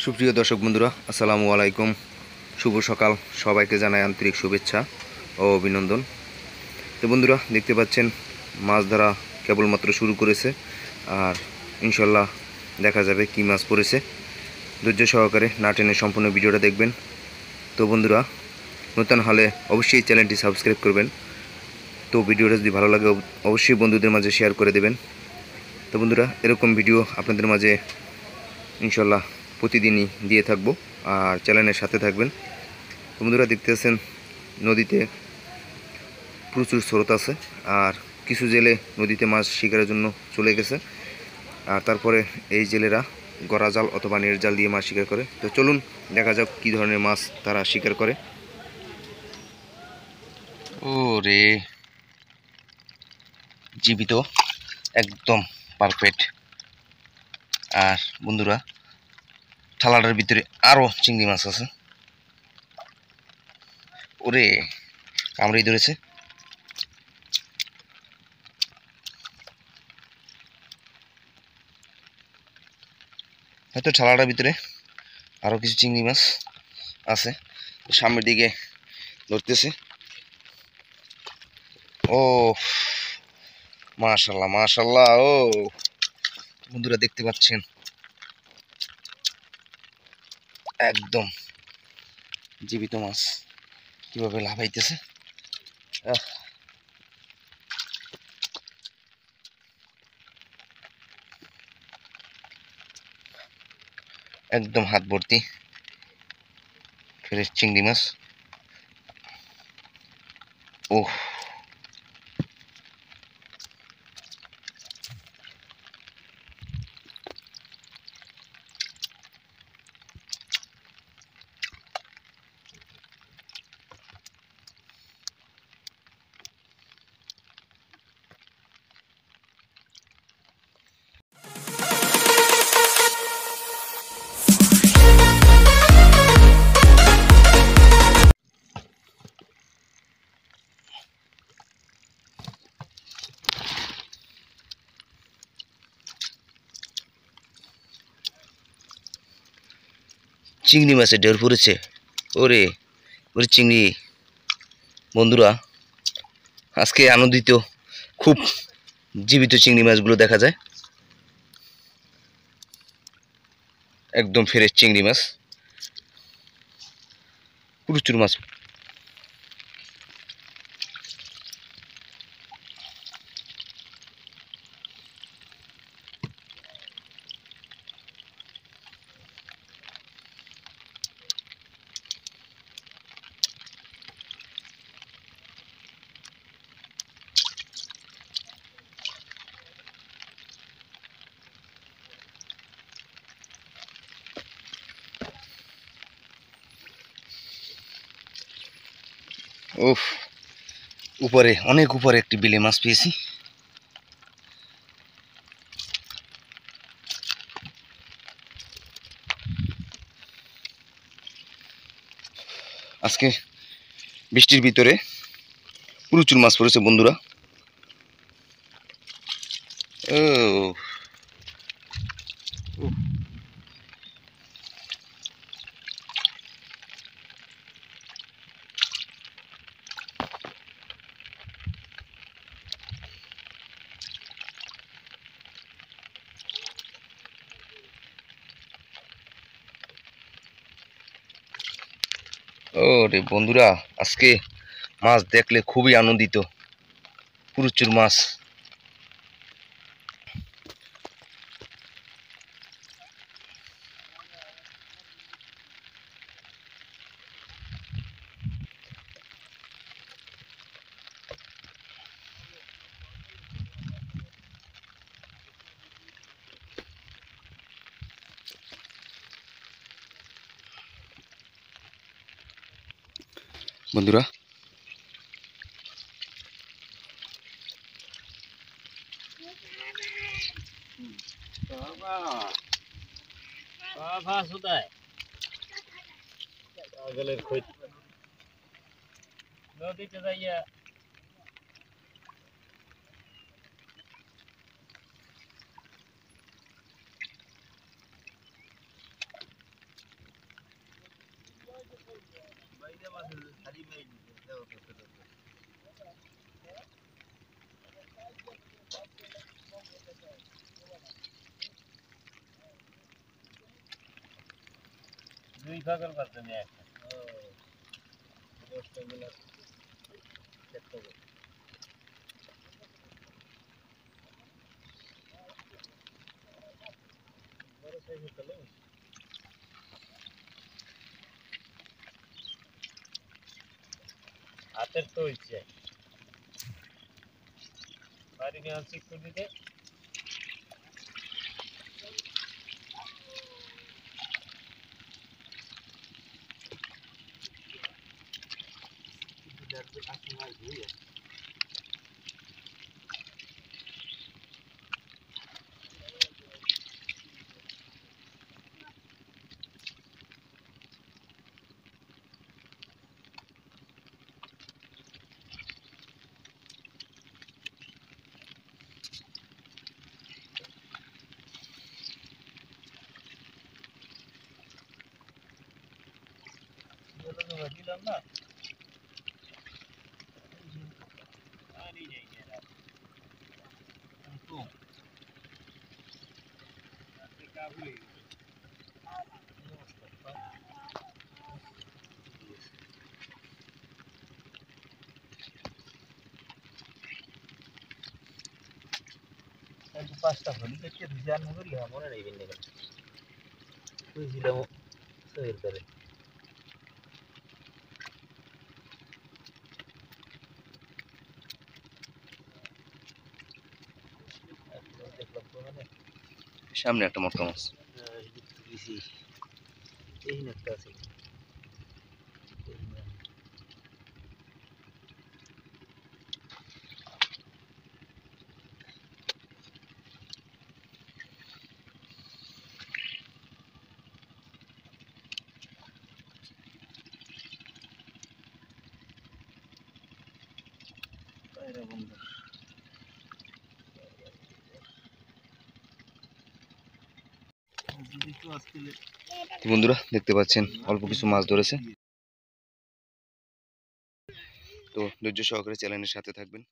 সুপ্রিয় দর্শক বন্ধুরা, আসসালামু আলাইকুম। শুভ সকাল। সবাইকে জানাই আন্তরিক শুভেচ্ছা ও অভিনন্দন। তো বন্ধুরা, দেখতে পাচ্ছেন মাছ ধরা কেবলমাত্র শুরু করেছে, আর ইনশাল্লাহ দেখা যাবে কি মাছ পড়েছে। ধৈর্য সহকারে না টেনে সম্পূর্ণ ভিডিওটা দেখবেন। তো বন্ধুরা, নতুন হলে অবশ্যই চ্যানেলটি সাবস্ক্রাইব করবেন। তো ভিডিওটা যদি ভালো লাগে অবশ্যই বন্ধুদের মাঝে শেয়ার করে দেবেন। তো বন্ধুরা, এরকম ভিডিও আপনাদের মাঝে ইনশাল্লাহ প্রতিদিনই দিয়ে থাকবো, আর চ্যানেলের সাথে থাকবেন। তো বন্ধুরা, দেখতেছেন নদীতে প্রচুর স্রোত আছে, আর কিছু জেলে নদীতে মাছ শিকারের জন্য চলে গেছে। আর তারপরে এই জেলেরা গড়া জাল অথবা নেট জাল দিয়ে মাছ শিকার করে। তো চলুন দেখা যাক কী ধরনের মাছ তারা শিকার করে। ও রে, জীবিত, একদম পারফেক্ট। আর বন্ধুরা, থালাটার ভিতরে আরও চিংড়ি মাছ আছে। ওরে, কামড়েই ধরেছে। হয়তো থালাটার ভিতরে আরও কিছু চিংড়ি মাছ আছে, সামনের দিকে ধরতেছে। ও মাশাল্লাহ মাশাল্লাহ। ও বন্ধুরা, দেখতে পাচ্ছেন একদম জীবিত মাছ কিভাবে লাফাইতেছে। একদম হাত ভর্তি ফ্রেশ চিংড়ি মাছ। ওহ, চিংড়ি মাছের ঢের পড়েছে। ওরে ওরে চিংড়ি। বন্ধুরা, আজকে আনন্দিত, খুব জীবিত চিংড়ি মাছগুলো দেখা যায়। একদম ফ্রেশ চিংড়ি মাছ, প্রচুর মাছ। উফ, উপরে অনেক উপরে একটি বিলে মাছ পেয়েছি। আজকে বৃষ্টির ভিতরে প্রচুর মাছ পড়েছে বন্ধুরা। ও ও রে বন্ধুরা, আজকে মাছ দেখলে খুবই আনন্দিত, প্রচুর মাছ। বন্ধুরা, নদীতে যাইয়া দুই ভাগের মাধ্যমে একটা হাতের তো হয়েছে বাড়ি নিয়ে আসছি একটু দিতে দিলাম না পানি নেই কাবুলে পাঁচটা হলি দেখতে ভিজান করি মনে নেই বিন্দু বুঝছিলাম সহির করে দেখলাম তো মানে সামনে একটা মটকা মাছ। এই একটা আছে তো বন্ধুরা দেখতে পাচ্ছেন অল্প কিছু মাছ ধরেছে। তো ধৈর্য সহকারে চ্যানেলের সাথে থাকবেন।